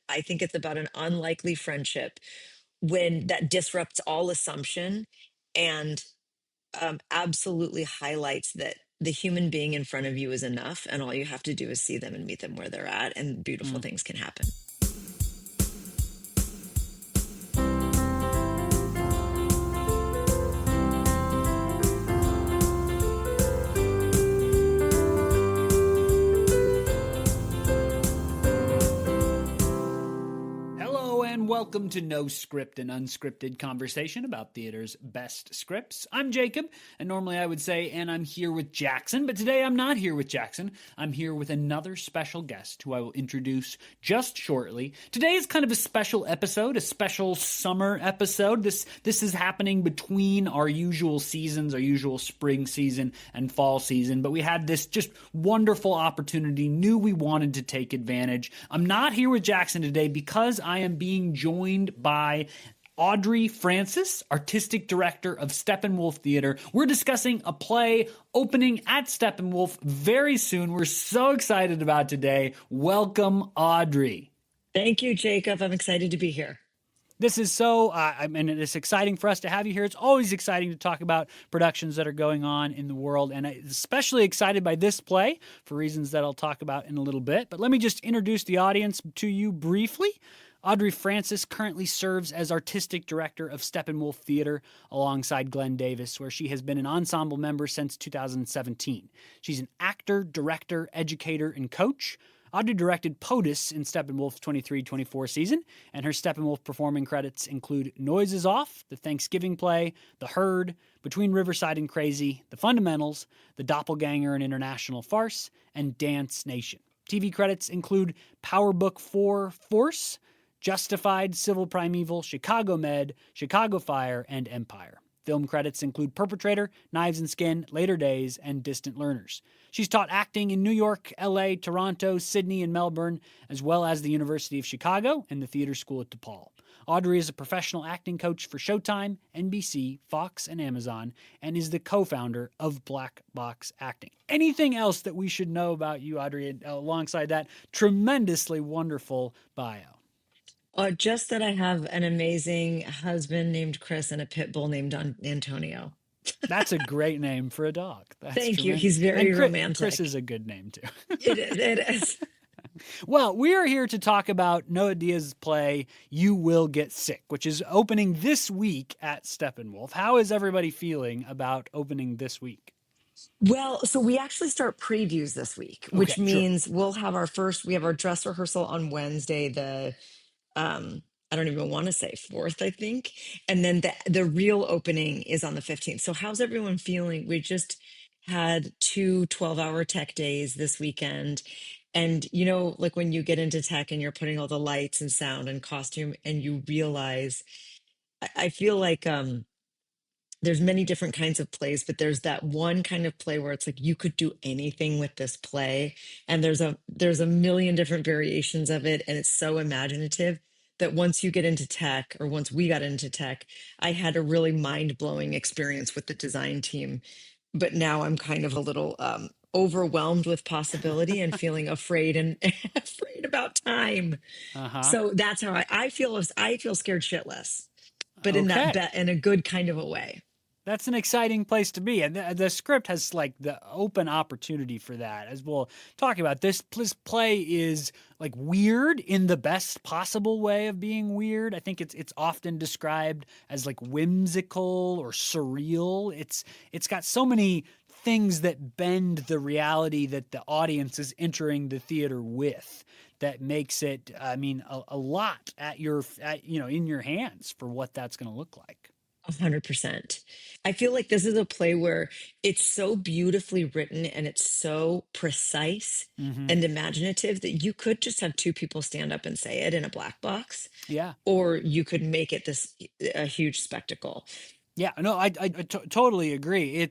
I think it's about an unlikely friendship when that disrupts all assumption and absolutely highlights that the human being in front of you is enough, and all you have to do is see them and meet them where they're at, and beautiful things can happen. And welcome to No Script, an unscripted conversation about theater's best scripts. I'm Jacob, and normally I would say, and I'm here with Jackson, but today I'm not here with Jackson. I'm here with another special guest who I will introduce just shortly. Today is kind of a special episode, a special summer episode. This is happening between our usual seasons, our usual spring season and fall season, but we had this just wonderful opportunity, knew we wanted to take advantage. I'm not here with Jackson today because I am being joined by Audrey Francis, artistic director of Steppenwolf Theater. We're discussing a play opening at Steppenwolf very soon. We're so excited about today. Welcome, Audrey. Thank you, Jacob. I'm excited to be here. This is so, it's exciting for us to have you here. It's always exciting to talk about productions that are going on in the world, and I'm especially excited by this play for reasons that I'll talk about in a little bit. But let me just introduce the audience to you briefly. Audrey Francis currently serves as artistic director of Steppenwolf Theater alongside Glenn Davis, where she has been an ensemble member since 2017. She's an actor, director, educator, and coach. Audrey directed POTUS in Steppenwolf's 23-24 season, and her Steppenwolf performing credits include Noises Off, the Thanksgiving play, The Herd, Between Riverside and Crazy, The Fundamentals, The Doppelganger, an international farce, and Dance Nation. TV credits include Power Book 4 Force, Justified, Civil Primeval, Chicago Med, Chicago Fire, and Empire. Film credits include Perpetrator, Knives and Skin, Later Days, and Distant Learners. She's taught acting in New York, LA, Toronto, Sydney, and Melbourne, as well as the University of Chicago and the Theater School at DePaul. Audrey is a professional acting coach for Showtime, NBC, Fox, and Amazon, and is the co-founder of Black Box Acting. Anything else that we should know about you, Audrey, alongside that tremendously wonderful bio? Just that I have an amazing husband named Chris and a pit bull named Antonio. That's a great name for a dog. That's Thank you. tremendous. He's very And romantic. Chris is a good name, too. It is. Well, we are here to talk about Noah Diaz's play, You Will Get Sick, which is opening this week at Steppenwolf. How is everybody feeling about opening this week? Well, so we actually start previews this week, which Okay, means we have our dress rehearsal on Wednesday, I don't even want to say 4th, I think. And then the real opening is on the 15th. So how's everyone feeling? We just had 2 12-hour tech days this weekend. And like when you get into tech and you're putting all the lights and sound and costume and you realize, I feel like there's many different kinds of plays, but there's that one kind of play where it's like you could do anything with this play, and there's a million different variations of it, and it's so imaginative that once you get into tech, or once we got into tech, I had a really mind-blowing experience with the design team. But now I'm kind of a little overwhelmed with possibility and feeling afraid and afraid about time. So that's how I feel. I feel scared shitless, but in a good kind of a way. That's an exciting place to be. And the script has like the open opportunity for that, as we'll talk about. This play is like weird in the best possible way of being weird. I think it's often described as like whimsical or surreal. It's got so many things that bend the reality that the audience is entering the theater with, that makes it, a lot in your hands for what that's going to look like. 100%. I feel like this is a play where it's so beautifully written and it's so precise and imaginative that you could just have 2 people stand up and say it in a black box. Yeah. Or you could make it a huge spectacle. Yeah, no, I totally agree.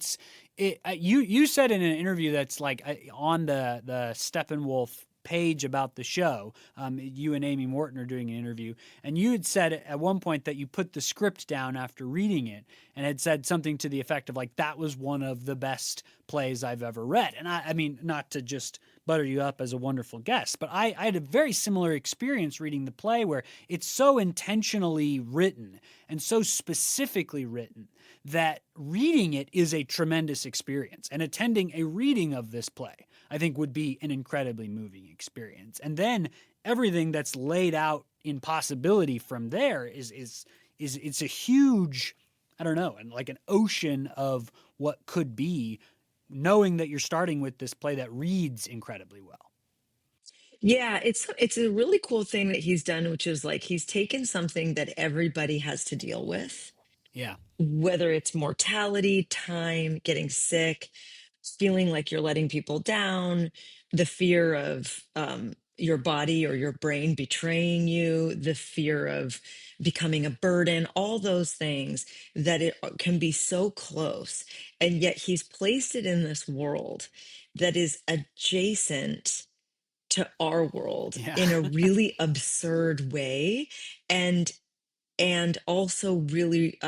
You said in an interview that's like on the Steppenwolf page about the show, you and Amy Morton are doing an interview, and you had said at one point that you put the script down after reading it and had said something to the effect of like, that was one of the best plays I've ever read. And I mean, not to just butter you up as a wonderful guest. But I had a very similar experience reading the play where it's so intentionally written and so specifically written that reading it is a tremendous experience. And attending a reading of this play, I think, would be an incredibly moving experience. And then everything that's laid out in possibility from there is it's a huge, I don't know, and like an ocean of what could be, knowing that you're starting with this play that reads incredibly well. Yeah, it's a really cool thing that he's done, which is like he's taken something that everybody has to deal with, Yeah. whether it's mortality, time, getting sick, feeling like you're letting people down, the fear of your body or your brain betraying you, the fear of becoming a burden, all those things that it can be so close. And yet he's placed it in this world that is adjacent to our world Yeah. in a really absurd way, and also really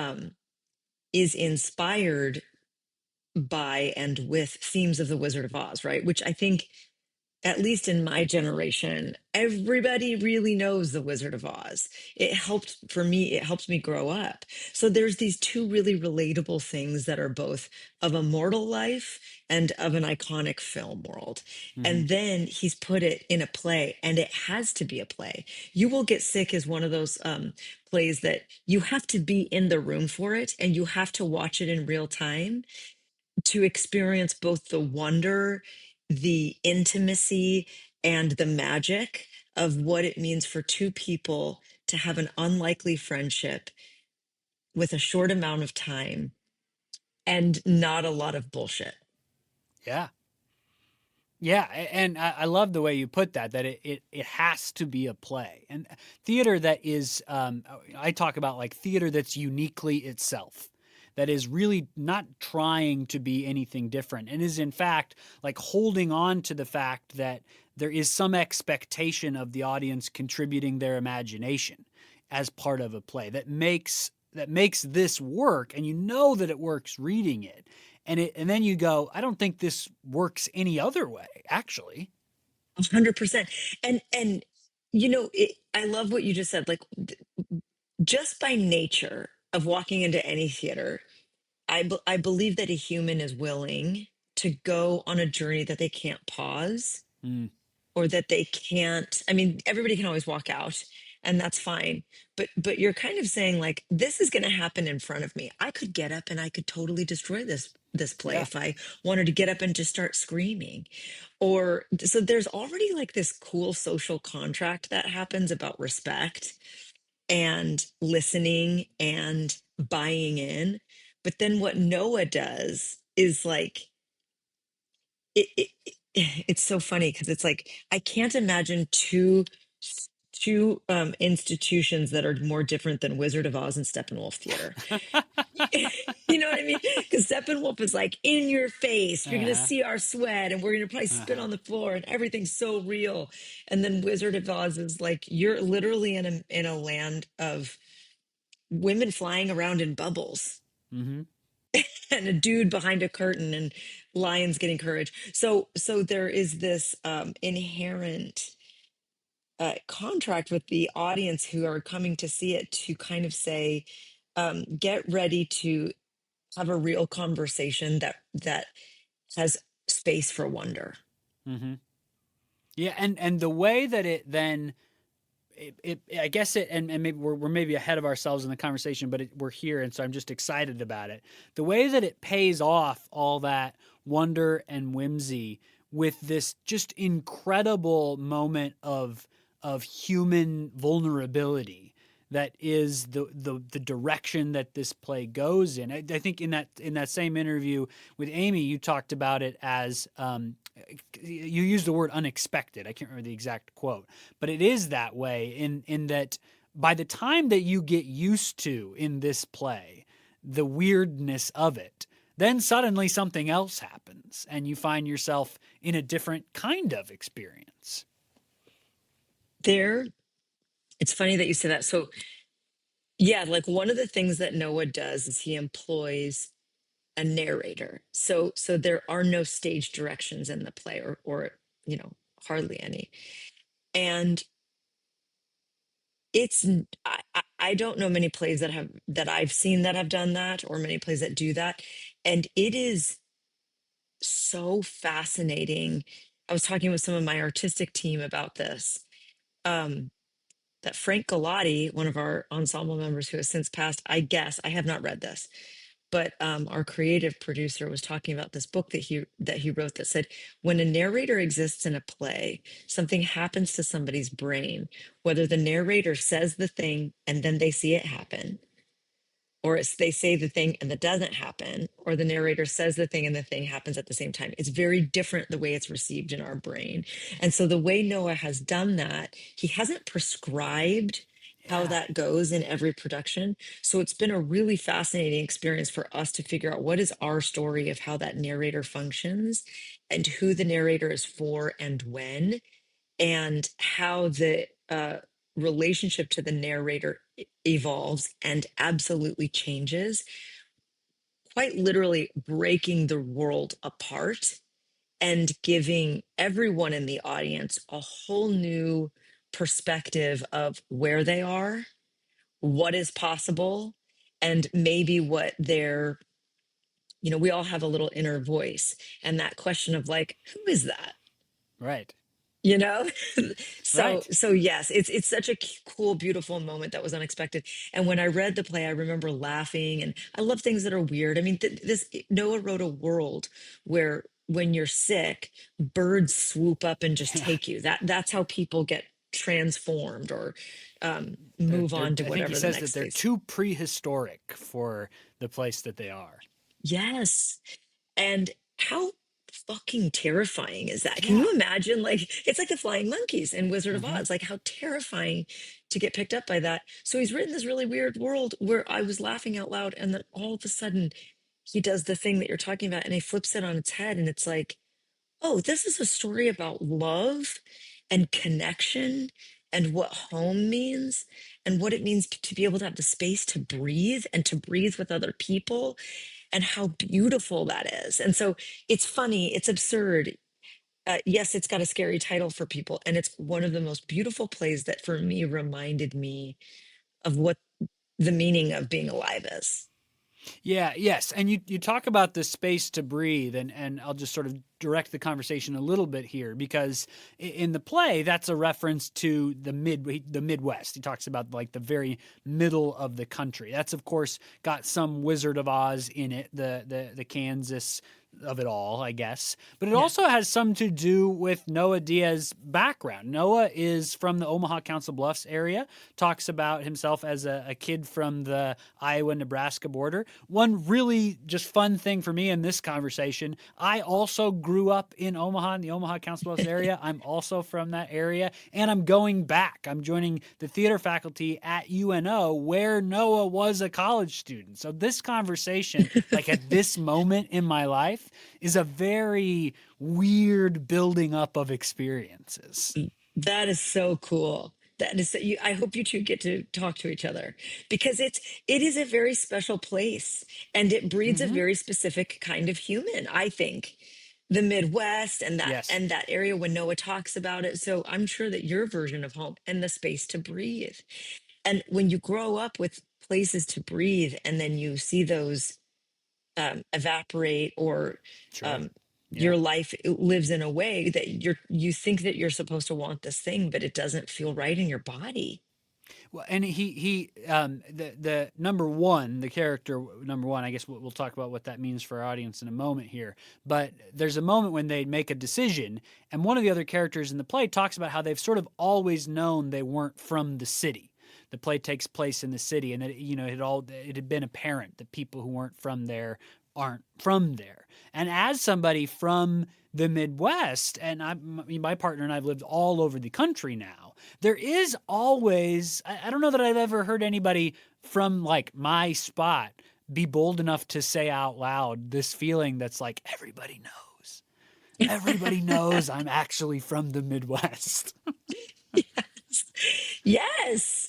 is inspired by and with themes of the Wizard of Oz, right? Which I think, at least in my generation, everybody really knows the Wizard of Oz. It helped for me, it helped me grow up. So there's these two really relatable things that are both of a mortal life and of an iconic film world. Mm-hmm. And then he's put it in a play, and it has to be a play. You Will Get Sick is one of those plays that you have to be in the room for it, and you have to watch it in real time to experience both the wonder, the intimacy, and the magic of what it means for two people to have an unlikely friendship with a short amount of time and not a lot of bullshit. Yeah. Yeah, and I love the way you put that. That it has to be a play, and theater that is. I talk about like theater that's uniquely itself, that is really not trying to be anything different, and is in fact like holding on to the fact that there is some expectation of the audience contributing their imagination as part of a play that makes this work, and you know that it works reading it, and then you go, I don't think this works any other way, actually. 100%. And I love what you just said. Like, just by nature of walking into any theater, I believe that a human is willing to go on a journey that they can't pause, Mm, or that they can't. I mean, everybody can always walk out, and that's fine, but you're kind of saying like, this is going to happen in front of me. I could get up and I could totally destroy this play yeah. if I wanted to get up and just start screaming. Or so there's already like this cool social contract that happens about respect and listening and buying in. But then what Noah does is like, it's so funny because it's like I can't imagine two institutions that are more different than Wizard of Oz and Steppenwolf Theater. You know what I mean? Because Steppenwolf is like in your face. You're gonna Uh-huh. see our sweat, and we're gonna probably spit Uh-huh. on the floor, and everything's so real. And then Wizard of Oz is like you're literally in a land of women flying around in bubbles Mm-hmm. and a dude behind a curtain and lions getting courage. So there is this inherent contract with the audience who are coming to see it to kind of say, get ready to have a real conversation that has space for wonder. Mm-hmm. Yeah, and the way that it then I guess it, and maybe we're maybe ahead of ourselves in the conversation, but we're here, and so I'm just excited about it. The way that it pays off all that wonder and whimsy with this just incredible moment of human vulnerability that is the direction that this play goes in. I think in that same interview with Amy, you talked about it as you used the word unexpected. I can't remember the exact quote, but it is that way in that by the time that you get used to in this play the weirdness of it, then suddenly something else happens and you find yourself in a different kind of experience. There, it's funny that you say that. So yeah, like one of the things that Noah does is he employs a narrator. So there are no stage directions in the play, or hardly any. And I don't know many plays that I've seen that have done that, or many plays that do that. And it is so fascinating. I was talking with some of my artistic team about this. Um, that Frank Galati, one of our ensemble members who has since passed, I guess, I have not read this, but our creative producer was talking about this book that he wrote that said when a narrator exists in a play, something happens to somebody's brain, whether the narrator says the thing and then they see it happen, or they say the thing and that doesn't happen, or the narrator says the thing and the thing happens at the same time. It's very different the way it's received in our brain. And so the way Noah has done that, he hasn't prescribed how Yeah. that goes in every production. So it's been a really fascinating experience for us to figure out what is our story of how that narrator functions and who the narrator is for and when, and how the relationship to the narrator evolves and absolutely changes, quite literally breaking the world apart and giving everyone in the audience a whole new perspective of where they are, what is possible, and maybe what they're, we all have a little inner voice. And that question of like, who is that? Right. you know so Right. so yes, it's such a cool, beautiful moment that was unexpected. And when I read the play, I remember laughing, and I love things that are weird. I mean, this Noah wrote a world where when you're sick, birds swoop up and just Yeah. take you. That's how people get transformed, or move They're on to I think he whatever the says that next they're phase. too prehistoric for the place that they are. Yes. And how fucking terrifying is that? Can Yeah. you imagine? Like, it's like the flying monkeys in Wizard of Hmm. Oz. Like, how terrifying to get picked up by that. So he's written this really weird world where I was laughing out loud, and then all of a sudden he does the thing that you're talking about, and he flips it on its head, and it's like, oh, this is a story about love and connection and what home means and what it means to be able to have the space to breathe and to breathe with other people, and how beautiful that is. And so it's funny, it's absurd. Yes, it's got a scary title for people. And it's one of the most beautiful plays that for me reminded me of what the meaning of being alive is. Yeah, yes. And you talk about the space to breathe, and I'll just sort of direct the conversation a little bit here because in the play that's a reference to the Midwest. He talks about like the very middle of the country. That's of course got some Wizard of Oz in it, the Kansas of it all, I guess. But it Yeah. also has some to do with Noah Diaz's background. Noah is from the Omaha Council Bluffs area, talks about himself as a kid from the Iowa-Nebraska border. One really just fun thing for me in this conversation, I also grew up in Omaha, in the Omaha Council Bluffs area. I'm also from that area, and I'm going back. I'm joining the theater faculty at UNO where Noah was a college student. So this conversation, like at this moment in my life, is a very weird building up of experiences. That is so cool. That is I hope you two get to talk to each other, because it is a very special place, and it breeds a Mm-hmm. very specific kind of human, I think. The Midwest and that Yes. and that area when Noah talks about it. So I'm sure that your version of home and the space to breathe. And when you grow up with places to breathe and then you see those evaporate, or Sure. um, Yeah. your life lives in a way that you think that you're supposed to want this thing, but it doesn't feel right in your body. Well, and the number one, the character number one. I guess we'll talk about what that means for our audience in a moment here. But there's a moment when they make a decision, and one of the other characters in the play talks about how they've sort of always known they weren't from the city. The play takes place in the city, and that it had been apparent that people who weren't from there aren't from there. And as somebody from the Midwest, and my partner and I've lived all over the country now, there is always, I don't know that I've ever heard anybody from like my spot be bold enough to say out loud this feeling that's like, everybody knows. Everybody knows I'm actually from the Midwest. Yes.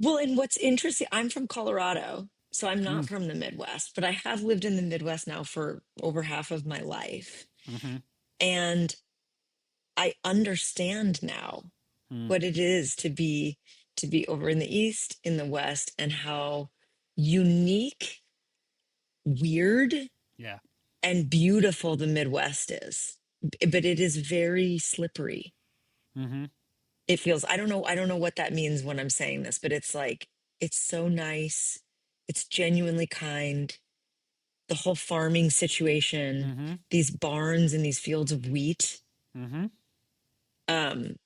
Well, and what's interesting, I'm from Colorado, so I'm not from the Midwest, but I have lived in the Midwest now for over half of my life. Mm-hmm. And I understand now Mm, what it is to be over in the East, in the West, and how unique, weird, yeah. and beautiful the Midwest is. But it is very slippery. Mm-hmm. It feels, I don't know what that means when I'm saying this, but it's like, it's so nice. It's genuinely kind. The whole farming situation, Mm-hmm. these barns and these fields of wheat. Mm-hmm. Um,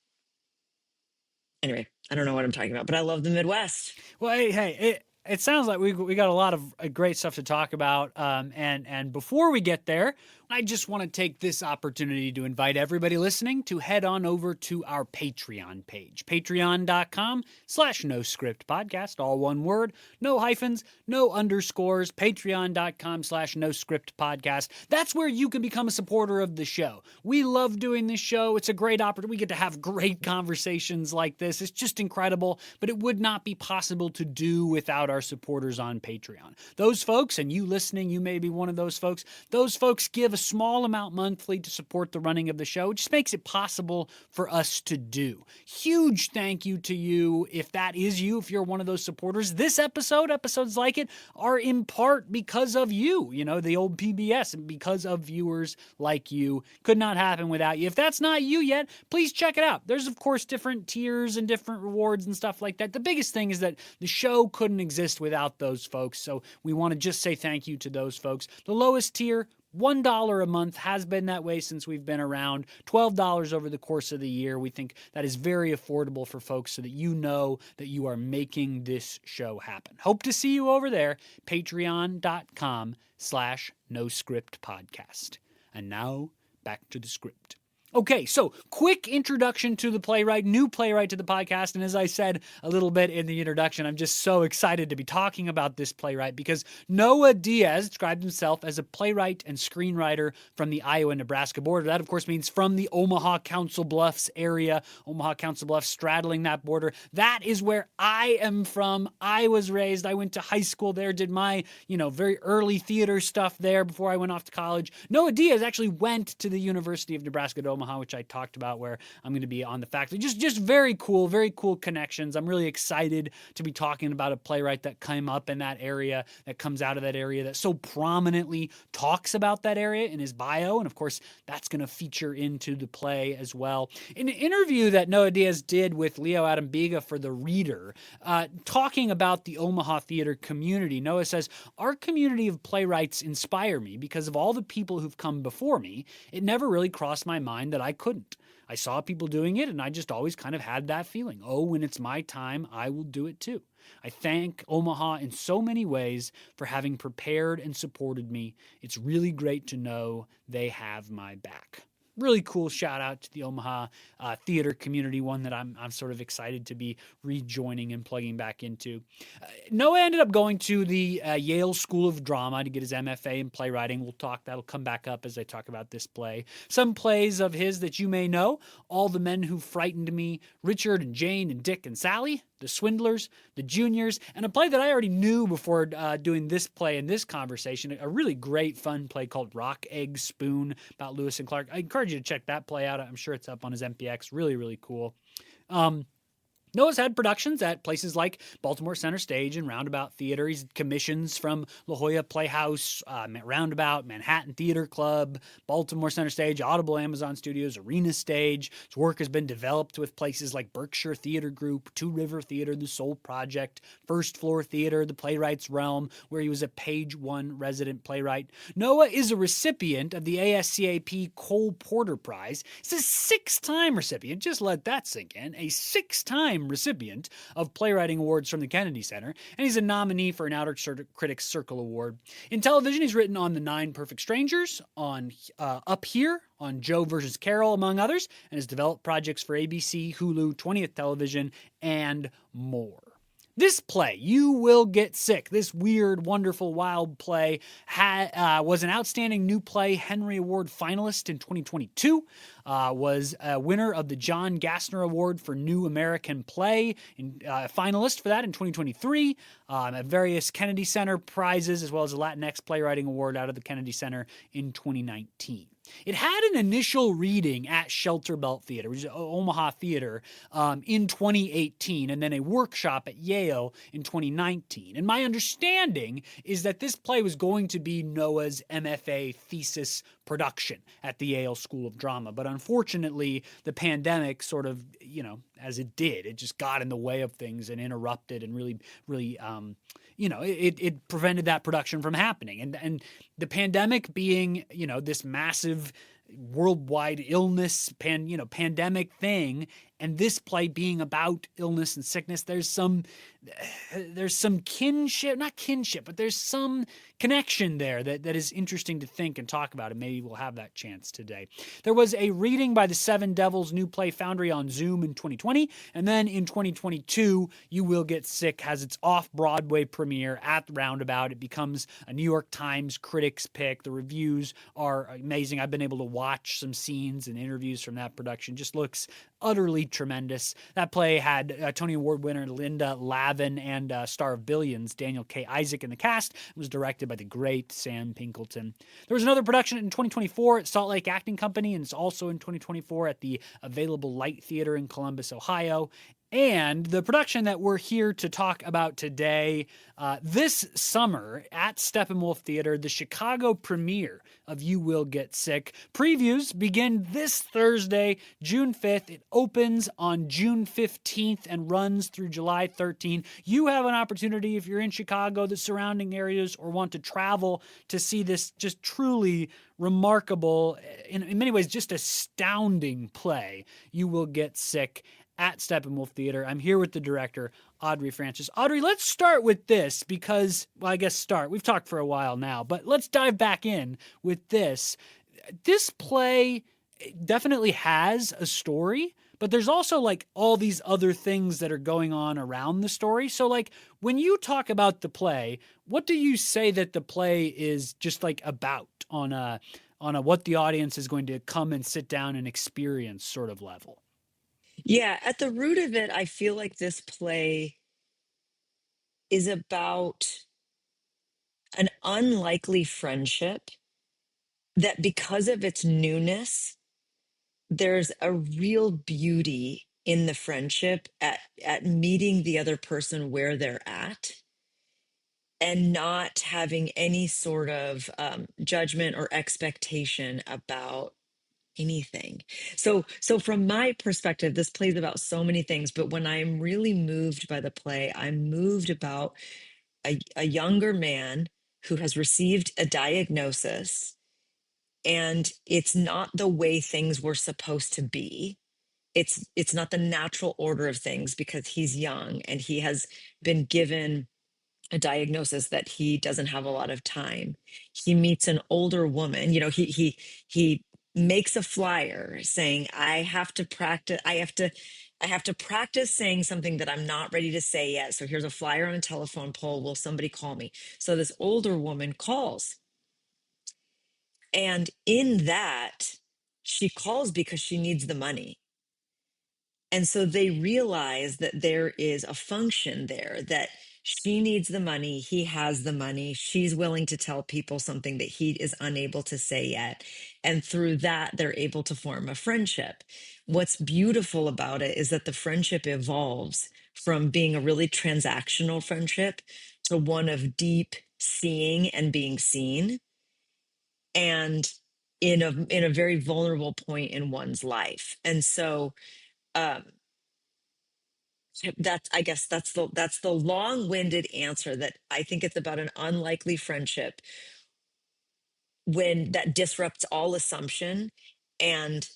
anyway, I don't know what I'm talking about, but I love the Midwest. Well, hey, it sounds like we got a lot of great stuff to talk about. And before we get there, I just want to take this opportunity to invite everybody listening to head on over to our Patreon page, patreon.com/NoScriptPodcast, all one word, no hyphens, no underscores, patreon.com/NoScriptPodcast. That's where you can become a supporter of the show. We love doing this show. It's a great opportunity. We get to have great conversations like this. It's just incredible, but it would not be possible to do without our supporters on Patreon. Those folks, and you listening, you may be one of those folks give a small amount monthly to support the running of the show. It just makes it possible for us to do. Huge thank you to you if that is you, if you're one of those supporters. This episode, episodes like it, are in part because of you, the old PBS, and because of viewers like you. Could not happen without you. If that's not you yet, please check it out. There's, of course, different tiers and different rewards and stuff like that. The biggest thing is that the show couldn't exist without those folks, so we want to just say thank you to those folks. The lowest tier, $1 a month, has been that way since we've been around. $12 over the course of the year. We think that is very affordable for folks so that you know that you are making this show happen. Hope to see you over there. Patreon.com/NoScriptPodcast. And now, back to the script. Okay, so quick introduction to the playwright, new playwright to the podcast. And as I said a little bit in the introduction, I'm just so excited to be talking about this playwright because Noah Diaz described himself as a playwright and screenwriter from the Iowa-Nebraska border. That, of course, means from the Omaha Council Bluffs area, Omaha Council Bluffs straddling that border. That is where I am from. I was raised. I went to high school there, did my, very early theater stuff there before I went off to college. Noah Diaz actually went to the University of Nebraska at Omaha, which I talked about, where I'm going to be on the faculty. Just very cool connections. I'm really excited to be talking about a playwright that came up in that area, that comes out of that area, that so prominently talks about that area in his bio. And of course, that's going to feature into the play as well. In an interview that Noah Diaz did with Leo Adambiga for The Reader, talking about the Omaha theater community, Noah says, "Our community of playwrights inspire me because of all the people who've come before me. It never really crossed my mind that I couldn't. I saw people doing it, and I just always kind of had that feeling. Oh, when it's my time, I will do it too. I thank Omaha in so many ways for having prepared and supported me. It's really great to know they have my back." Really cool shout out to the Omaha theater community, one that I'm sort of excited to be rejoining and plugging back into. Noah ended up going to the Yale School of Drama to get his MFA in playwriting. That'll come back up as I talk about this play. Some plays of his that you may know: All the Men Who Frightened Me, Richard and Jane and Dick and Sally, The Swindlers, The Juniors, and a play that I already knew before doing this play in this conversation, a really great, fun play called Rock, Egg, Spoon, about Lewis and Clark. I encourage you to check that play out. I'm sure it's up on his MPX. Really, really cool. Noah's had productions at places like Baltimore Center Stage and Roundabout Theater. He's commissions from La Jolla Playhouse, Roundabout, Manhattan Theater Club, Baltimore Center Stage, Audible Amazon Studios, Arena Stage. His work has been developed with places like Berkshire Theater Group, Two River Theater, The Soul Project, First Floor Theater, The Playwright's Realm, where he was a Page One resident playwright. Noah is a recipient of the ASCAP Cole Porter Prize. He's a 6-time recipient. Just let that sink in. A 6-time recipient of Playwriting Awards from the Kennedy Center, and he's a nominee for an Outer Critics Circle Award. In television, he's written on The Nine Perfect Strangers, on Up Here, on Joe vs. Carol, among others, and has developed projects for ABC, Hulu, 20th Television, and more. This play, You Will Get Sick, this weird, wonderful, wild play, was an Outstanding New Play Henry Award finalist in 2022, was a winner of the John Gassner Award for New American Play, and finalist for that in 2023, at various Kennedy Center prizes, as well as a Latinx Playwriting Award out of the Kennedy Center in 2019. It had an initial reading at Shelter Belt Theater, which is Omaha Theater, in 2018, and then a workshop at Yale in 2019. And my understanding is that this play was going to be Noah's MFA thesis production at the Yale School of Drama. But unfortunately, the pandemic sort of, as it did, it just got in the way of things and interrupted and really, it prevented that production from happening. And the pandemic being, this massive worldwide illness, pandemic thing, and this play being about illness and sickness, there's some kinship, not kinship, but there's some connection there that is interesting to think and talk about, and maybe we'll have that chance today. There was a reading by the Seven Devils New Play Foundry on Zoom in 2020, and then in 2022, You Will Get Sick has its off-Broadway premiere at the Roundabout. It becomes a New York Times critics pick. The reviews are amazing. I've been able to watch some scenes and interviews from that production. Just looks utterly tremendous. That play had Tony Award winner Linda Lavin and star of Billions Daniel K. Isaac in the cast. It was directed by the great Sam Pinkleton. There was another production in 2024 at Salt Lake Acting Company, and it's also in 2024 at the Available Light Theater in Columbus, Ohio. And the production that we're here to talk about today, this summer at Steppenwolf Theater, the Chicago premiere of You Will Get Sick. Previews begin this Thursday, June 5th. It opens on June 15th and runs through July 13th. You have an opportunity, if you're in Chicago, the surrounding areas, or want to travel to see this just truly remarkable, in many ways, just astounding play, You Will Get Sick, at Steppenwolf Theater. I'm here with the director, Audrey Francis. Audrey, let's start with this because, we've talked for a while now, but let's dive back in with this. This play definitely has a story, but there's also like all these other things that are going on around the story. So like when you talk about the play, what do you say that the play is just like about on a what the audience is going to come and sit down and experience sort of level? Yeah, at the root of it, I feel like this play is about an unlikely friendship that, because of its newness, there's a real beauty in the friendship at meeting the other person where they're at and not having any sort of judgment or expectation about anything. So from my perspective, this plays about so many things, but when I'm really moved by the play, I'm moved about a younger man who has received a diagnosis, and it's not the way things were supposed to be. It's not the natural order of things because he's young and he has been given a diagnosis that he doesn't have a lot of time. He meets an older woman. He makes a flyer saying, I have to practice saying something that I'm not ready to say yet. So here's a flyer on a telephone pole. Will somebody call me? So this older woman calls. And in that, she calls because she needs the money. And so they realize that there is a function there, that she needs the money, he has the money, she's willing to tell people something that he is unable to say yet. And through that, they're able to form a friendship. What's beautiful about it is that the friendship evolves from being a really transactional friendship to one of deep seeing and being seen, and in a very vulnerable point in one's life. And so um that's, I guess that's the long-winded answer, that I think it's about an unlikely friendship when that disrupts all assumption, and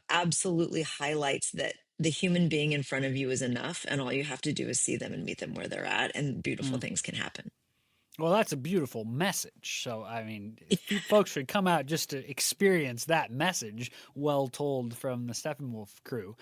absolutely highlights that the human being in front of you is enough, and all you have to do is see them and meet them where they're at, and beautiful things can happen. Well, that's a beautiful message. So, I mean, folks should come out just to experience that message well told from the Steppenwolf crew.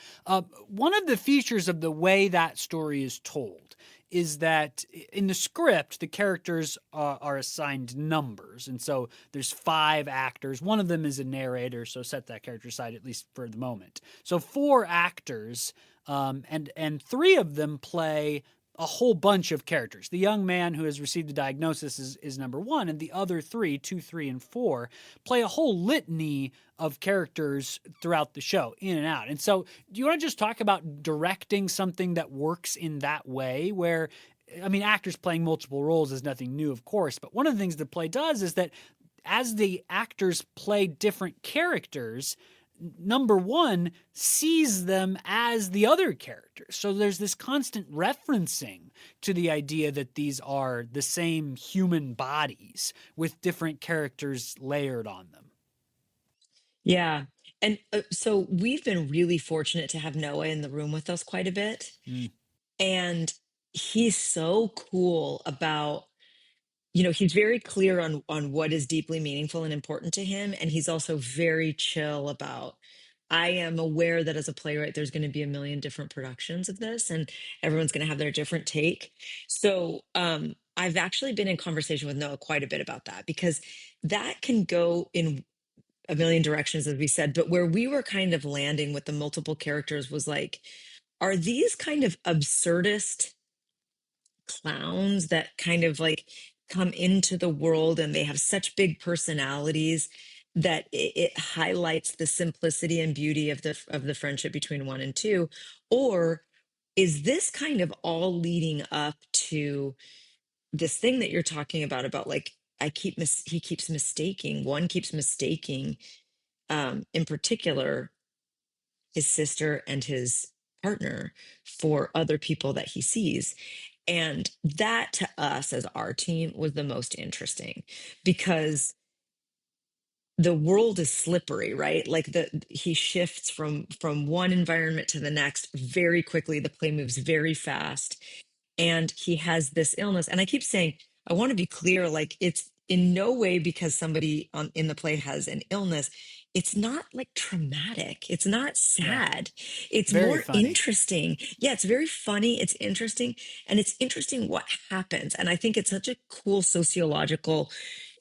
One of the features of the way that story is told is that in the script, the characters are assigned numbers. And so there's 5 actors. One of them is a narrator, so set that character aside, at least for the moment. So 4 actors, and 3 of them play a whole bunch of characters. The young man who has received the diagnosis is number one, and the other three, two, three, and four, play a whole litany of characters throughout the show, in and out. And so, do you want to just talk about directing something that works in that way, where I mean, actors playing multiple roles is nothing new, of course, but one of the things the play does is that as the actors play different characters, number one sees them as the other characters. So there's this constant referencing to the idea that these are the same human bodies with different characters layered on them. Yeah. And so we've been really fortunate to have Noah in the room with us quite a bit. Mm, And he's so cool about, he's very clear on what is deeply meaningful and important to him. And he's also very chill about, I am aware that as a playwright, there's going to be a million different productions of this, and everyone's going to have their different take. So I've actually been in conversation with Noah quite a bit about that, because that can go in a million directions, as we said. But where we were kind of landing with the multiple characters was like, are these kind of absurdist clowns that kind of like come into the world and they have such big personalities that it highlights the simplicity and beauty of the friendship between one and two? Or is this kind of all leading up to this thing that you're talking about like, he keeps mistaking, one keeps mistaking, in particular, his sister and his partner for other people that he sees. And that, to us as our team, was the most interesting, because the world is slippery, right? Like he shifts from one environment to the next very quickly. The play moves very fast, and he has this illness. And I keep saying, I want to be clear, like, it's in no way because somebody in the play has an illness. It's not like traumatic. It's not yeah, sad. It's very more funny. interesting. Yeah, it's very funny. It's interesting. And it's interesting what happens. And I think it's such a cool sociological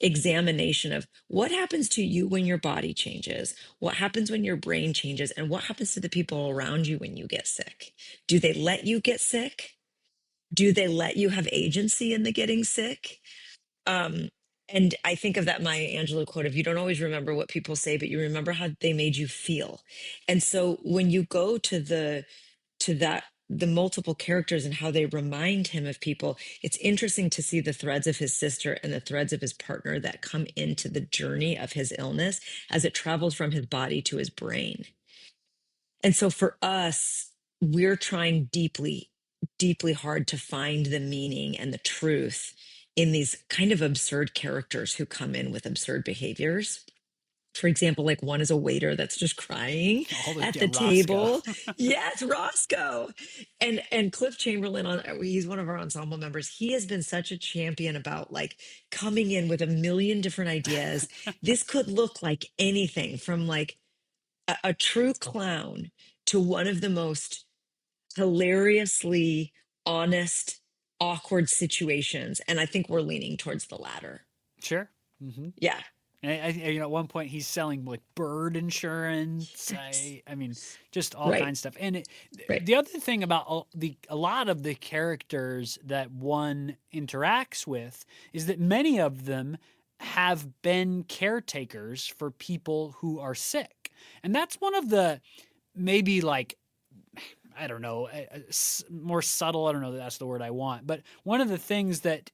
examination of what happens to you when your body changes, what happens when your brain changes, and what happens to the people around you when you get sick. Do they let you get sick? Do they let you have agency in the getting sick? Um, and I think of that Maya Angelou quote of, you don't always remember what people say, but you remember how they made you feel. And so when you go the multiple characters and how they remind him of people, it's interesting to see the threads of his sister and the threads of his partner that come into the journey of his illness as it travels from his body to his brain. And so for us, we're trying deeply, deeply hard to find the meaning and the truth in these kind of absurd characters who come in with absurd behaviors. For example, like one is a waiter that's just crying All the at yeah, the Roscoe. table. Yeah, it's Roscoe. And Cliff Chamberlain, he's one of our ensemble members. He has been such a champion about like coming in with a million different ideas. This could look like anything from like a true clown to one of the most hilariously honest, awkward situations. And I think we're leaning towards the latter. Sure. Hmm. Yeah. And at one point he's selling like bird insurance. Yes. I mean, just all Right. kinds of stuff. And Right. the other thing about a lot of the characters that one interacts with is that many of them have been caretakers for people who are sick, and that's one of the maybe like I don't know, more subtle. I don't know that that's the word I want, but one of the things that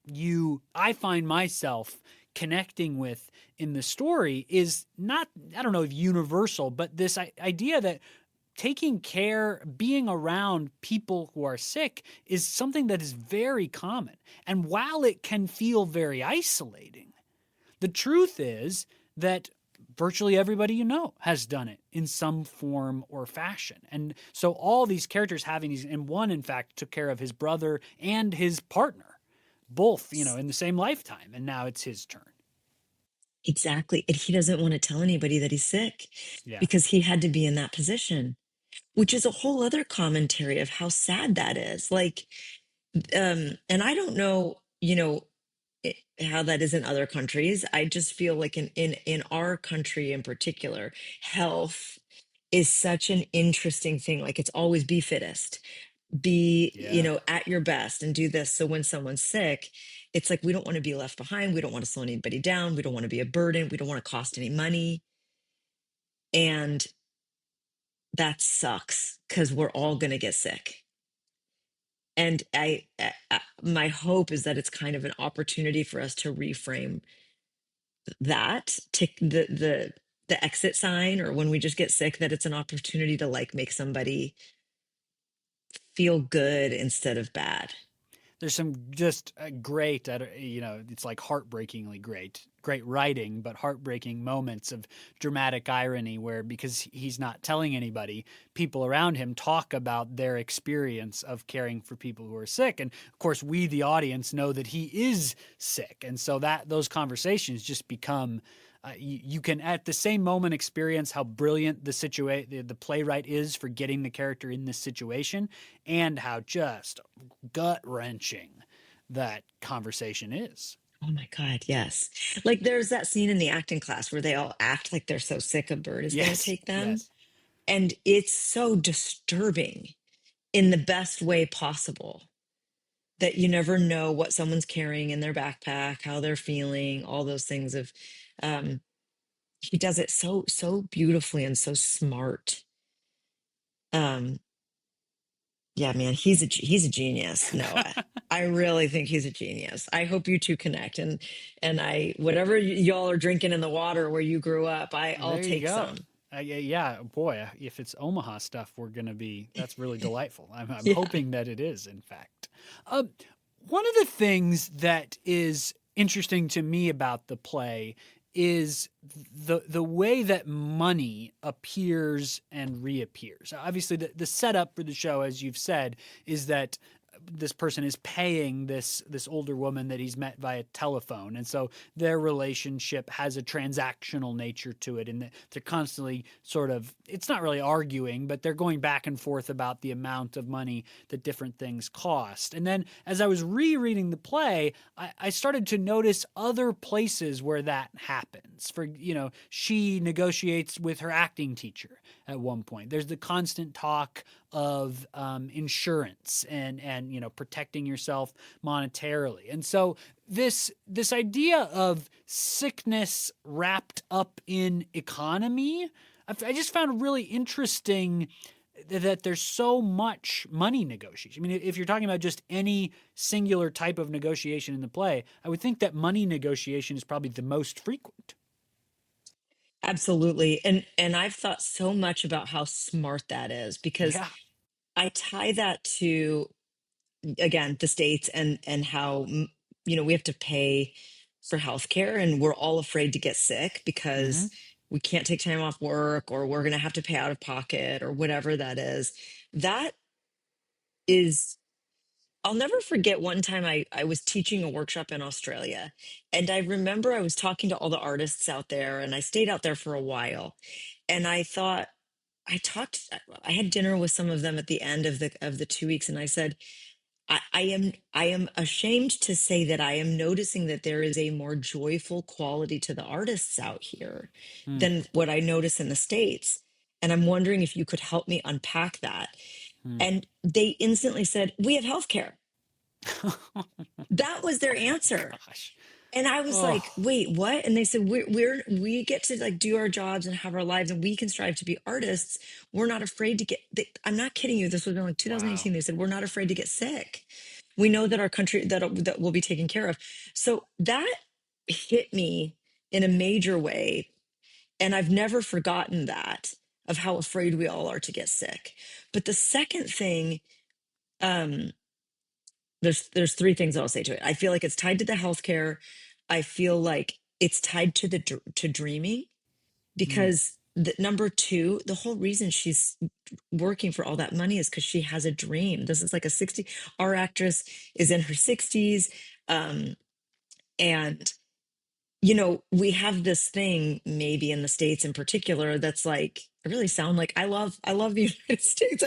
I find myself connecting with in the story is not, I don't know if universal, but this idea that taking care, being around people who are sick is something that is very common. And while it can feel very isolating, the truth is that virtually everybody you know has done it in some form or fashion. And so all these characters having these, and one, in fact, took care of his brother and his partner, both, in the same lifetime. And now it's his turn. Exactly. And he doesn't want to tell anybody that he's sick Yeah. because he had to be in that position, which is a whole other commentary of how sad that is. Like, and I don't know, how that is in other countries. I just feel like in our country in particular, health is such an interesting thing. Like, it's always be fittest. be, Yeah. at your best and do this. So when someone's sick, it's like we don't want to be left behind. We don't want to slow anybody down. We don't want to be a burden. We don't want to cost any money. And that sucks because we're all going to get sick. And my hope is that it's kind of an opportunity for us to reframe that, to the exit sign, or when we just get sick, that it's an opportunity to like make somebody feel good instead of bad. There's some just great, it's like heartbreakingly great writing, but heartbreaking moments of dramatic irony where, because he's not telling anybody, people around him talk about their experience of caring for people who are sick. And of course, we, the audience, know that he is sick. And so that those conversations just become you can at the same moment experience how brilliant the playwright is for getting the character in this situation, and how just gut wrenching that conversation is. Oh my God, yes. Like there's that scene in the acting class where they all act like they're so sick a bird is going to Yes, take them. yes. And it's so disturbing in the best way possible, that you never know what someone's carrying in their backpack, how they're feeling, all those things of um he does it so beautifully and so smart. Um yeah, man, he's a genius, Noah. I really think he's a genius. I hope you two connect, and I whatever y'all are drinking in the water where you grew up, I'll There you take go. some. Yeah, boy, if it's Omaha stuff, that's really delightful. I'm Yeah. hoping that it is, in fact. Um, One of the things that is interesting to me about the play is the way that money appears and reappears. Obviously, the setup for the show, as you've said, is that this person is paying this older woman that he's met via telephone, and so their relationship has a transactional nature to it, and they're constantly sort of, it's not really arguing, but they're going back and forth about the amount of money that different things cost. And then as I was rereading the play, I started to notice other places where that happens. For, she negotiates with her acting teacher at one point. There's the constant talk of insurance and protecting yourself monetarily. And so this idea of sickness wrapped up in economy, I just found really interesting that there's so much money negotiation. I mean, if you're talking about just any singular type of negotiation in the play, I would think that money negotiation is probably the most frequent. Absolutely. And I've thought so much about how smart that is, because Yeah. I tie that to, again, the states, and how we have to pay for healthcare, and we're all afraid to get sick Mm-hmm. because we can't take time off work, or we're going to have to pay out of pocket, or whatever that is. That is, I'll never forget one time I was teaching a workshop in Australia, and I remember I was talking to all the artists out there, and I stayed out there for a while, and I thought, I had dinner with some of them at the end of the 2 weeks, and I said, I am ashamed to say that I am noticing that there is a more joyful quality to the artists out here Mm. than what I notice in the States. And I'm wondering if you could help me unpack that. Mm. And they instantly said, "We have healthcare." Oh That was their my answer. gosh. And I was Oh, like, "Wait, what?" And they said, we get to like do our jobs and have our lives, and we can strive to be artists. We're not afraid to I'm not kidding you. This was in like wow. 2018. They said, "We're not afraid to get sick. We know that our country that will be taken care of." So that hit me in a major way, and I've never forgotten that, of how afraid we all are to get sick. But the second thing, um, there's three things I'll say to it. I feel like it's tied to the healthcare. I feel like it's tied to to dreaming, Mm. because the number two, the whole reason she's working for all that money is because she has a dream. This is like a 60, our actress is in her 60s. And we have this thing, maybe in the States in particular, that's like, I really sound like I love the United States.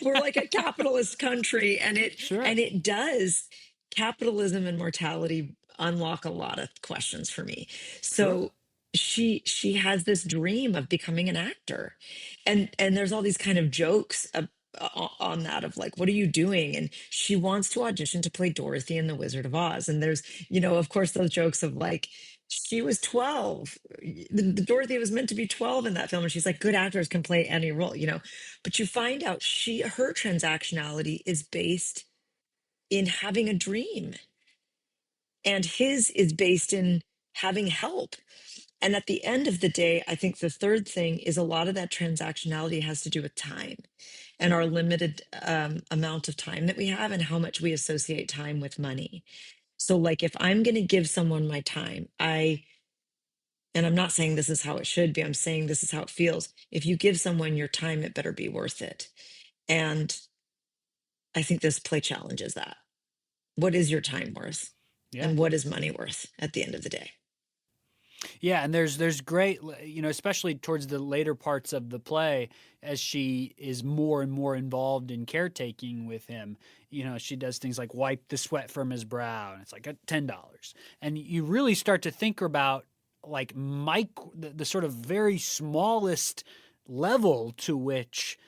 We're like a capitalist country, and it Sure. and it does, capitalism and mortality unlock a lot of questions for me. Sure. So she has this dream of becoming an actor, and there's all these kind of jokes on that of like, what are you doing? And she wants to audition to play Dorothy in The Wizard of Oz. And there's, of course, those jokes of like, she was 12. The Dorothy was meant to be 12 in that film. And she's like, good actors can play any role. But you find out her transactionality is based in having a dream, and his is based in having help. And at the end of the day, I think the third thing is a lot of that transactionality has to do with time and our limited amount of time that we have and how much we associate time with money. So, like, if I'm going to give someone my time, and I'm not saying this is how it should be, I'm saying this is how it feels. If you give someone your time, it better be worth it. And I think this play challenges that. What is your time worth? Yeah. And what is money worth at the end of the day? Yeah, and there's great, especially towards the later parts of the play, as she is more and more involved in caretaking with him. She does things like wipe the sweat from his brow, and it's like $10. And you really start to think about like the sort of very smallest level to which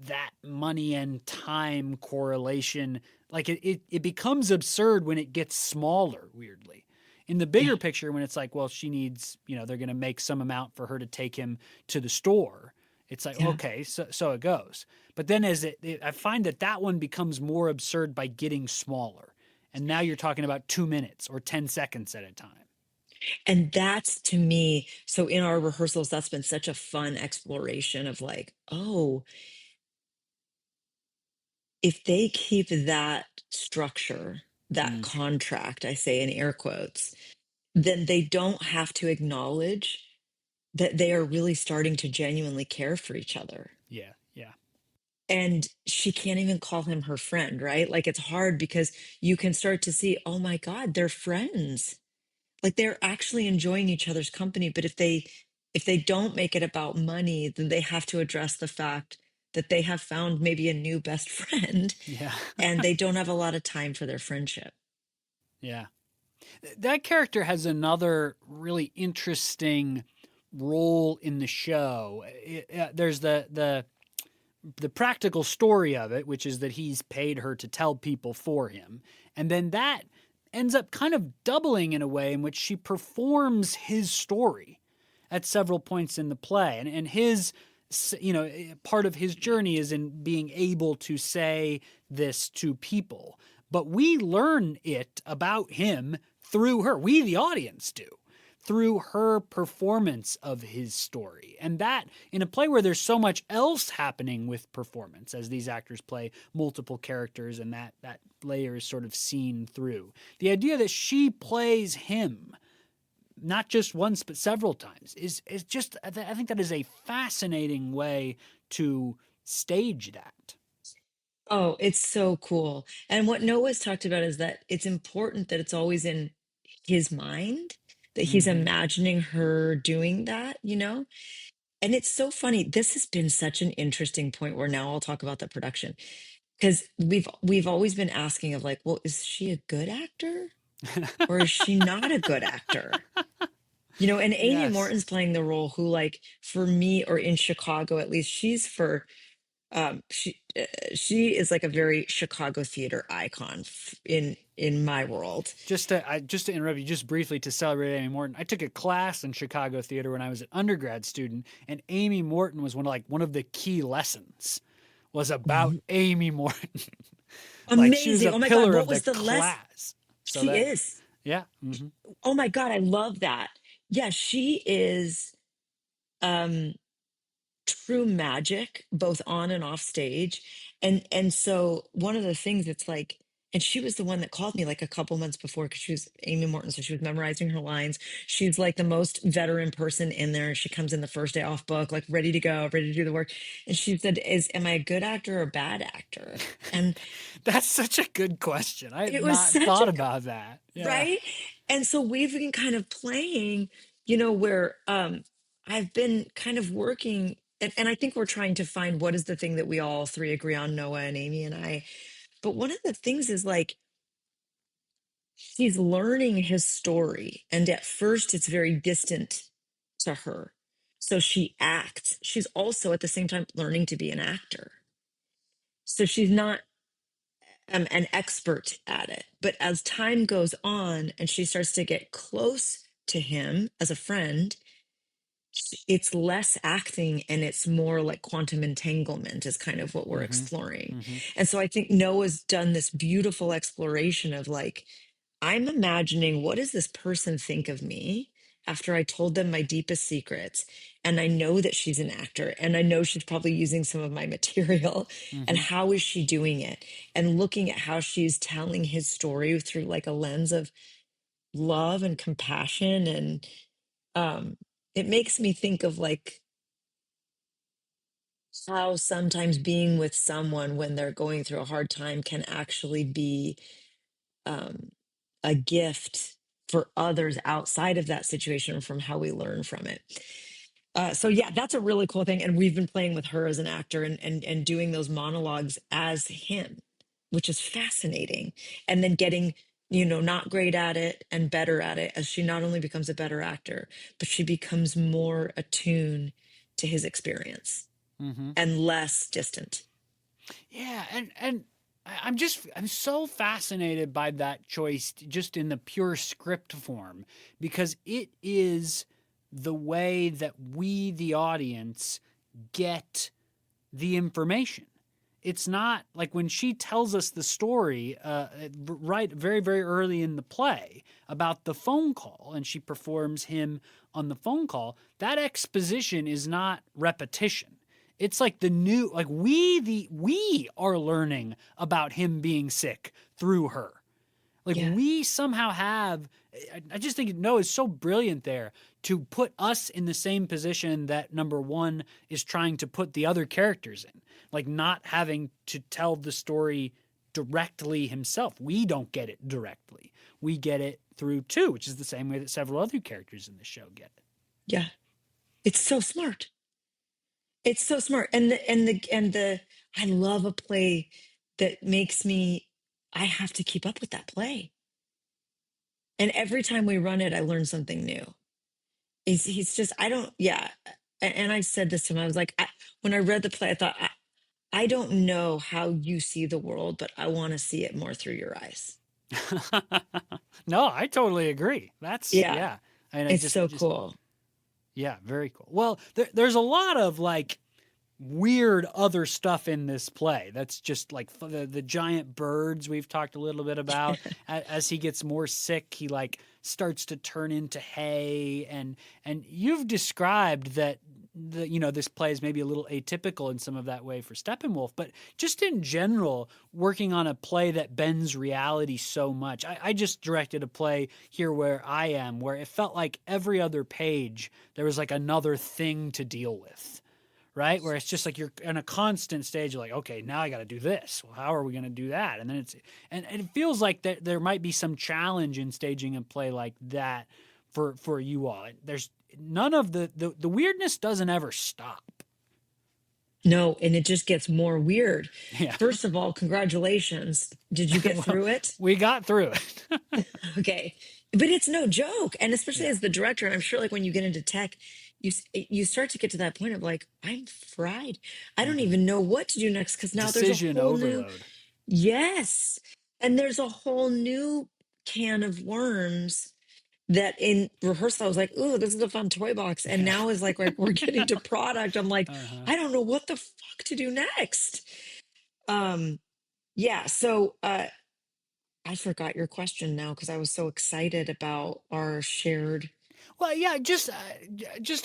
that money and time correlation, like it becomes absurd when it gets smaller, weirdly. In the Yeah. bigger picture, when it's like, well, she needs, they're going to make some amount for her to take him to the store. It's like, Yeah. okay, so it goes. But then I find that one becomes more absurd by getting smaller. And now you're talking about 2 minutes or 10 seconds at a time. And that's to me, so in our rehearsals, that's been such a fun exploration of like, oh, if they keep that structure, that Mm, contract, I say in air quotes, then they don't have to acknowledge that they are really starting to genuinely care for each other. yeah, yeah, And she can't even call him her friend, right? Like it's hard because you can start to see, oh my God, they're friends. Like they're actually enjoying each other's company. But if they don't make it about money, then they have to address the fact that they have found maybe a new best friend yeah, and they don't have a lot of time for their friendship. yeah. That character has another really interesting role in the show. There's the practical story of it, which is that he's paid her to tell people for him. And then that ends up kind of doubling in a way in which she performs his story at several points in the play. And his, part of his journey is in being able to say this to people. But we learn it about him through her. We, the audience, do through her performance of his story. And that, in a play where there's so much else happening with performance, as these actors play multiple characters and that layer is sort of seen through, the idea that she plays him, not just once, but several times, is just, I think that is a fascinating way to stage that. Oh, it's so cool. And what Noah's talked about is that it's important that it's always in his mind, that he's Mm-hmm. imagining her doing that. And it's so funny. This has been such an interesting point where now I'll talk about the production because we've always been asking of like, well, is she a good actor or is she not a good actor? And Amy Yes. Morton's playing the role who, like, for me, or in Chicago at least, she is like a very Chicago theater icon in my world. Just to interrupt you just briefly to celebrate Amy Morton, I took a class in Chicago theater when I was an undergrad student, and Amy Morton was one of the key lessons was about Mhm. Amy Morton. Like she was Amazing. a Oh my God, pillar what of the was the less class. So she that is? yeah, mm-hmm. Oh my God, I love that. Yeah, she is um true magic both on and off stage. And so one of the things it's like, and she was the one that called me like a couple months before because she was Amy Morton, so she was memorizing her lines. She's like the most veteran person in there. She comes in the first day off book, like ready to go, ready to do the work. And she said, am I a good actor or a bad actor? And That's such a good question. I had it was not such thought a about that. Yeah. right. And so we've been kind of playing, where I've been kind of working, and I think we're trying to find what is the thing that we all three agree on, Noah and Amy and I. But one of the things is like she's learning his story, and at first it's very distant to her. So she acts. She's also at the same time learning to be an actor. So she's not an expert at it. But as time goes on and she starts to get close to him as a friend, it's less acting and it's more like quantum entanglement is kind of what we're Mm-hmm. exploring. Mm-hmm. And so I think Noah's done this beautiful exploration of like, I'm imagining what does this person think of me after I told them my deepest secrets? And I know that she's an actor and I know she's probably using some of my material. And Mm-hmm. how is she doing it? And looking at how she's telling his story through like a lens of love and compassion. And um, it makes me think of like how sometimes being with someone when they're going through a hard time can actually be um, a gift for others outside of that situation from how we learn from it. So yeah, that's a really cool thing. And we've been playing with her as an actor and doing those monologues as him, which is fascinating. And then getting, not great at it and better at it as she not only becomes a better actor, but she becomes more attuned to his experience Mm-hmm. and less distant. Yeah, and I'm so fascinated by that choice just in the pure script form because it is the way that we the audience get the information. It's not like when she tells us the story, right, very, very early in the play about the phone call, and she performs him on the phone call. That exposition is not repetition. It's like the new, like we are learning about him being sick through her. Like Yeah. we somehow have, I just think Noah is so brilliant there to put us in the same position that number one is trying to put the other characters in, like not having to tell the story directly himself. We don't get it directly. We get it through two, which is the same way that several other characters in the show get it. Yeah. It's so smart. It's so smart. I love a play that makes me, I have to keep up with that play. And every time we run it, I learn something new. He's just, I don't, yeah. And I said this to him, I was like, when I read the play, I thought, I don't know how you see the world, but I want to see it more through your eyes. No, I totally agree. That's Yeah. yeah, and I It's so just cool. yeah, very cool. Well, there's a lot of like weird other stuff in this play. That's just like the giant birds we've talked a little bit about. As he gets more sick, he like starts to turn into hay, and you've described that this play is maybe a little atypical in some of that way for Steppenwolf, but just in general, working on a play that bends reality so much. I just directed a play here where I am, where it felt like every other page there was like another thing to deal with, right? Where it's just like you're in a constant stage of like, okay, now I got to do this. Well, how are we going to do that? And then and it feels like there might be some challenge in staging a play like that for you all. There's none of the weirdness doesn't ever stop. No, and it just gets more weird. Yeah. First of all, congratulations. Did you get Well, through it? we got through it. Okay. But it's no joke. And especially Yeah. as the director, and I'm sure like when you get into tech, you start to get to that point of like, I'm fried. I don't Mm-hmm. even know what to do next because now there's a Decision whole new, overload. yes. And there's a whole new can of worms that in rehearsal I was like, "Ooh, this is a fun toy box." And Yeah. now is like we're getting to product. I'm like, Uh-huh. I don't know what the fuck to do next. Um, yeah, so I forgot your question now because I was so excited about our shared. Well, yeah, just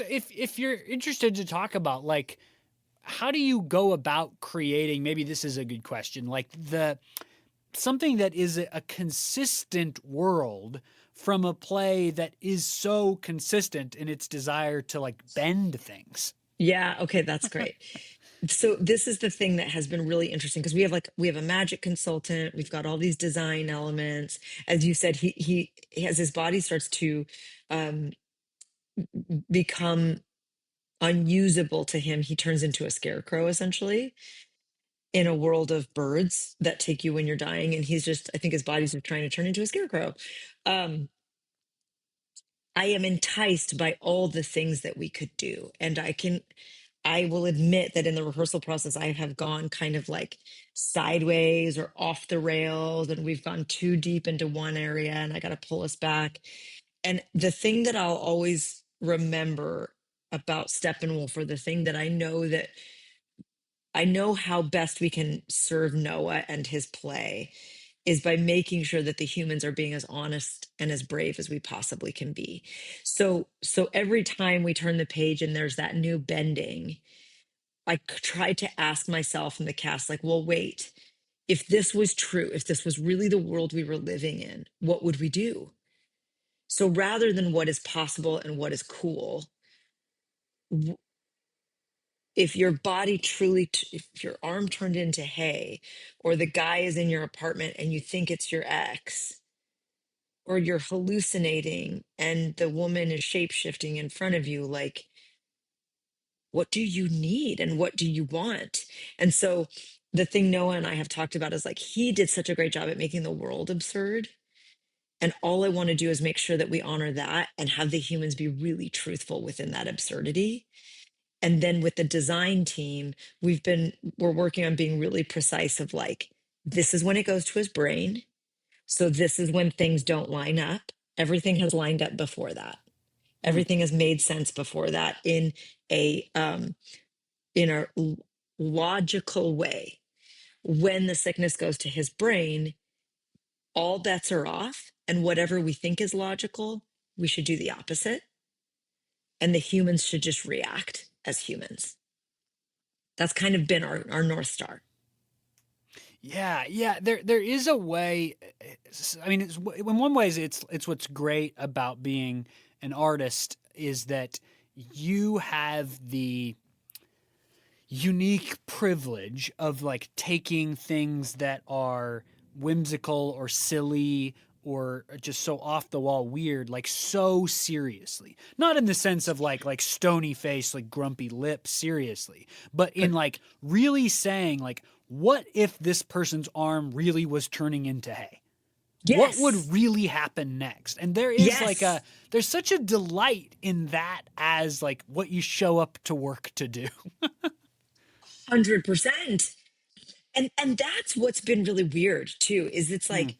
if you're interested to talk about like how do you go about creating, maybe this is a good question, like the something that is a consistent world from a play that is so consistent in its desire to like bend things. Yeah, okay, that's great. So this is the thing that has been really interesting because we have a magic consultant, we've got all these design elements. As you said, he as his body starts to um become unusable to him, he turns into a scarecrow essentially in a world of birds that take you when you're dying. And he's just, I think his body's just trying to turn into a scarecrow. Um, I am enticed by all the things that we could do. And I will admit that in the rehearsal process, I have gone kind of like sideways or off the rails, and we've gone too deep into one area, and I got to pull us back. And the thing that I'll always remember about Steppenwolf, or the thing that I know how best we can serve Noah and his play, is by making sure that the humans are being as honest and as brave as we possibly can be. So every time we turn the page and there's that new bending, try to ask myself and the cast, like, well, wait, if this was true, if this was really the world we were living in, what would we do? So rather than what is possible and what is cool, w- if your body truly, if your arm turned into hay, or the guy is in your apartment and you think it's your ex, or you're hallucinating and the woman is shape shifting in front of you, like, what do you need and what do you want? And so the thing Noah and I have talked about is like, he did such a great job at making the world absurd. And all I want to do is make sure that we honor that and have the humans be really truthful within that absurdity. And then with the design team, we're working on being really precise of like, this is when it goes to his brain. So this is when things don't line up. Everything has lined up before that. Hmm. Everything has made sense before that a in a logical way. When the sickness goes to his brain, all bets are off, and whatever we think is logical, we should do the opposite, and the humans should just react as humans. That's kind of been our North Star. Yeah, yeah. There is a way. I mean, in one ways, it's what's great about being an artist is that you have the unique privilege of like taking things that are whimsical or silly or just so off the wall weird like so seriously, not in the sense of like stony face, like grumpy lip seriously, but in But like really saying like, what if this person's arm really was turning into hay? What would yes, really happen next? And there is like yes, there's such a delight in that as like what you show up to work to do. 100%. And that's what's been really weird too, is it's Hmm. like,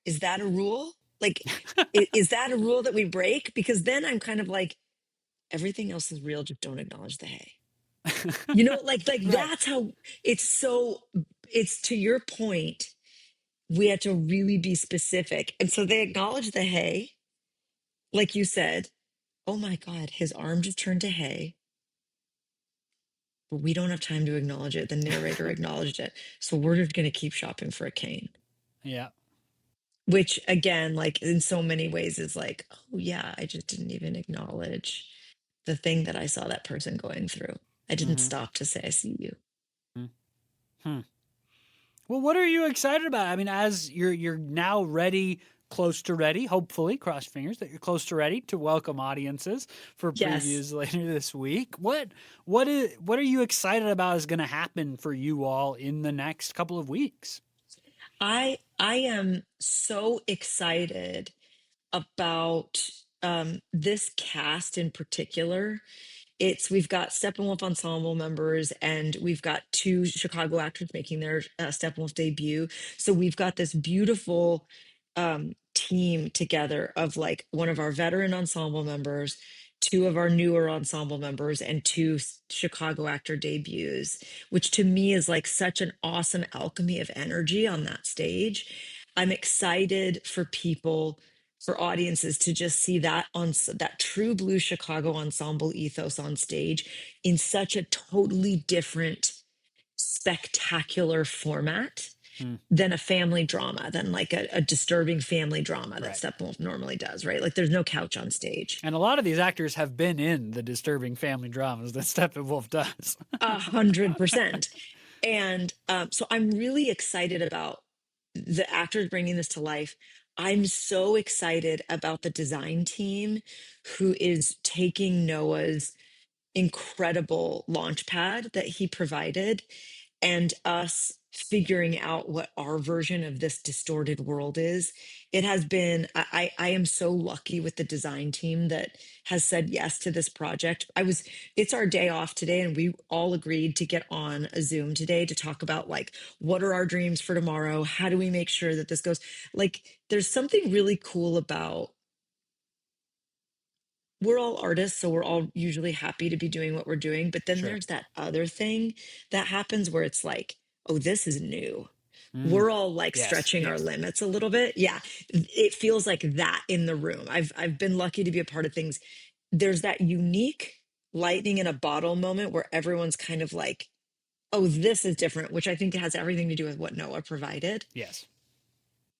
is that a rule? Like, is that a rule that we break? Because then I'm kind of like, everything else is real, just don't acknowledge the hay. Like Right. that's how it's so, it's to your point, we had to really be specific. And so they acknowledge the hay, like you said, oh my God, his arm just turned to hay, but we don't have time to acknowledge it. The narrator acknowledged it. So we're just going to keep shopping for a cane, Yeah. which again, like in so many ways is like, oh yeah, I just didn't even acknowledge the thing that I saw that person going through. I didn't Mm-hmm. stop to say, I see you. Hmm. Well, what are you excited about? I mean, as you're now ready, close to ready, hopefully, cross fingers that you're close to ready to welcome audiences for Yes. previews later this week. What are you excited about is going to happen for you all in the next couple of weeks? I am so excited about this cast in particular. We've got Steppenwolf ensemble members, and we've got two Chicago actors making their Steppenwolf debut. So we've got this beautiful team together of like one of our veteran ensemble members, two of our newer ensemble members, and two Chicago actor debuts, which to me is like such an awesome alchemy of energy on that stage. I'm excited for people, for audiences to just see that that true blue Chicago ensemble ethos on stage in such a totally different, spectacular format Hmm. than a family drama, than like a disturbing family drama that Right. Steppenwolf normally does, right? Like there's no couch on stage. And a lot of these actors have been in the disturbing family dramas that Steppenwolf does. 100%. And so I'm really excited about the actors bringing this to life. I'm so excited about the design team who is taking Noah's incredible launch pad that he provided, and us figuring out what our version of this distorted world is. It has been, I am so lucky with the design team that has said yes to this project. It's our day off today, and we all agreed to get on a Zoom today to talk about like, what are our dreams for tomorrow? How do we make sure that this goes? Like, there's something really cool about, we're all artists, so we're all usually happy to be doing what we're doing. But then Sure. there's that other thing that happens where it's like, oh, this is new. Mm. We're all like Yes. stretching our Yes. limits a little bit. Yeah. It feels like that in the room. I've been lucky to be a part of things. There's that unique lightning in a bottle moment where everyone's kind of like, oh, this is different, which I think has everything to do with what Noah provided. Yes.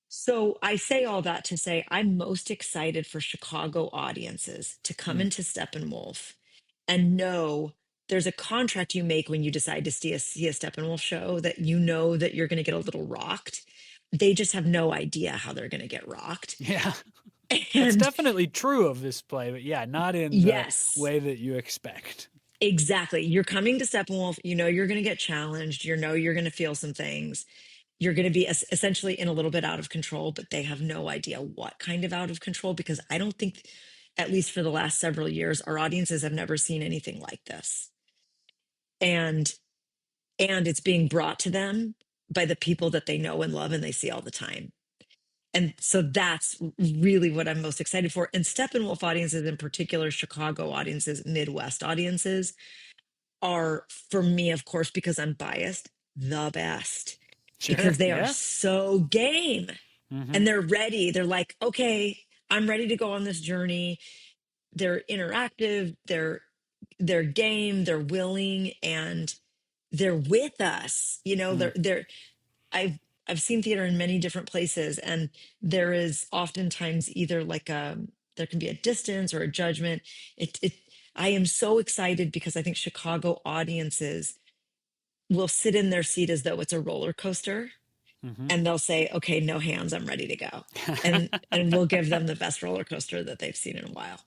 So I say all that to say I'm most excited for Chicago audiences to come Mm. into Steppenwolf and know there's a contract you make when you decide to see a Steppenwolf show, that you know that you're going to get a little rocked. They just have no idea how they're going to get rocked. Yeah. That's And definitely true of this play, but yeah, not in the yes, way that you expect. exactly. You're coming to Steppenwolf, you know you're going to get challenged, you know you're going to feel some things. You're going to be essentially in a little bit out of control, but they have no idea what kind of out of control, because I don't think, at least for the last several years, our audiences have never seen anything like this. And it's being brought to them by the people that they know and love and they see all the time. And so that's really what I'm most excited for. And Steppenwolf audiences, in particular, Chicago audiences, Midwest audiences, are, for me, of course, because I'm biased, the best, Sure. because they are Yeah. so game Mm-hmm. and they're ready. They're like, okay, I'm ready to go on this journey. They're interactive, they're game, they're willing, and they're with us. You know, Mm. they're I've I've seen theater in many different places, and there is oftentimes either like there can be a distance or a judgment. It I am so excited because I think Chicago audiences will sit in their seat as though it's a roller coaster, Mm-hmm. and they'll say, okay, no hands, I'm ready to go. And we'll give them the best roller coaster that they've seen in a while.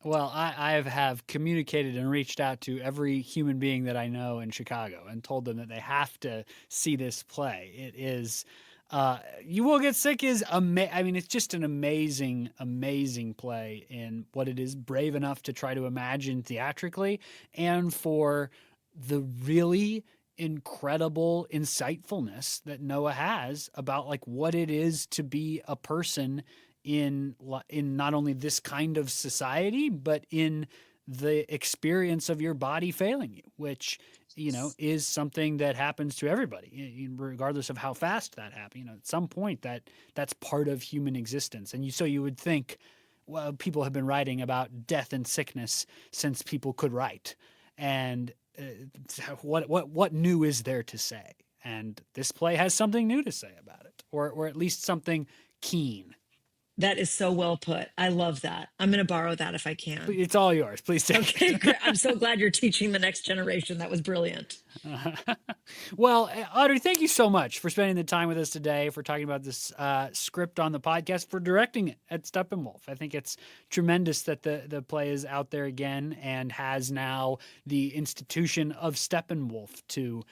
Well, I have communicated and reached out to every human being that I know in Chicago and told them that they have to see this play. It is, You Will Get Sick is I mean, it's just an amazing, amazing play in what it is brave enough to try to imagine theatrically, and for the really incredible insightfulness that Noah has about like what it is to be a person in not only this kind of society, but in the experience of your body failing you, which is something that happens to everybody, regardless of how fast that happens. At some point that's part of human existence, and so you would think, well, people have been writing about death and sickness since people could write, and what new is there to say? And this play has something new to say about it, or at least something keen. That is so well put. I love that. I'm going to borrow that if I can. It's all yours. Please take Okay, it. great. I'm so glad you're teaching the next generation. That was brilliant. Well, Audrey, thank you so much for spending the time with us today, for talking about this script on the podcast, for directing it at Steppenwolf. I think it's tremendous that the play is out there again and has now the institution of Steppenwolf to.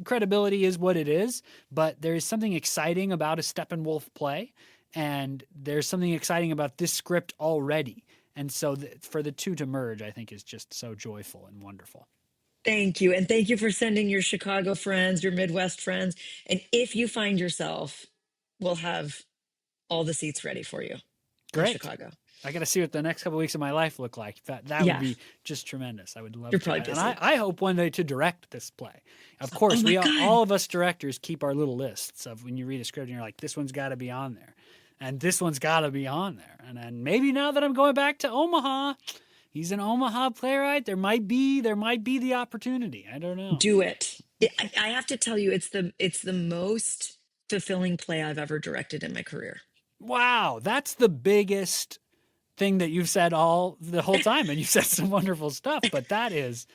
Credibility is what it is, but there is something exciting about a Steppenwolf play, and there's something exciting about this script already. And so for the two to merge, I think is just so joyful and wonderful. Thank you. And thank you for sending your Chicago friends, your Midwest friends. And if you find yourself, we'll have all the seats ready for you in Great. Chicago. I got to see what the next couple of weeks of my life look like. That would Yeah, be just tremendous. I would you're love to, probably and busy. I hope one day to direct this play. Of Oh course, my God. all of us directors keep our little lists of when you read a script and you're like, this one's got to be on there, and this one's got to be on there. And then maybe now that I'm going back to Omaha, he's an Omaha playwright. There might be the opportunity. I don't know. Do it. I have to tell you, it's the most fulfilling play I've ever directed in my career. Wow, that's the biggest thing that you've said all the whole time, and you've said some wonderful stuff, but that is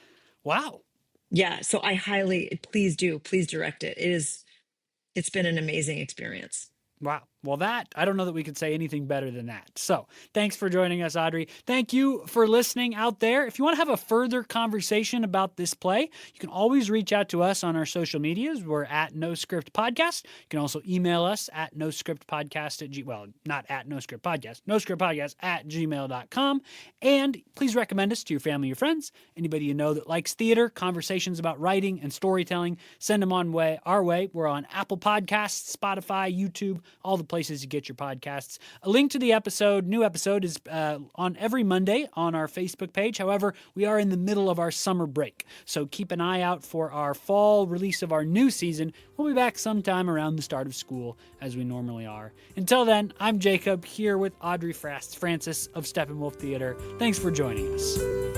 wow. Yeah, so I highly, please do, please direct it. It's been an amazing experience. Wow. Well, I don't know that we could say anything better than that. So thanks for joining us, Audrey. Thank you for listening out there. If you want to have a further conversation about this play, you can always reach out to us on our social medias. We're at No Script Podcast. You can also email us at noscriptpodcast not at No Script Podcast, noscriptpodcast@gmail.com. And please recommend us to your family, your friends, anybody you know that likes theater, conversations about writing and storytelling. Send them our way. We're on Apple Podcasts, Spotify, YouTube, all the places you get your podcasts. A link to the new episode is on every Monday on our Facebook page. However, we are in the middle of our summer break, so keep an eye out for our fall release of our new season. We'll be back sometime around the start of school, as we normally are. Until then, I'm Jacob, here with Audrey Francis of Steppenwolf Theater. Thanks for joining us.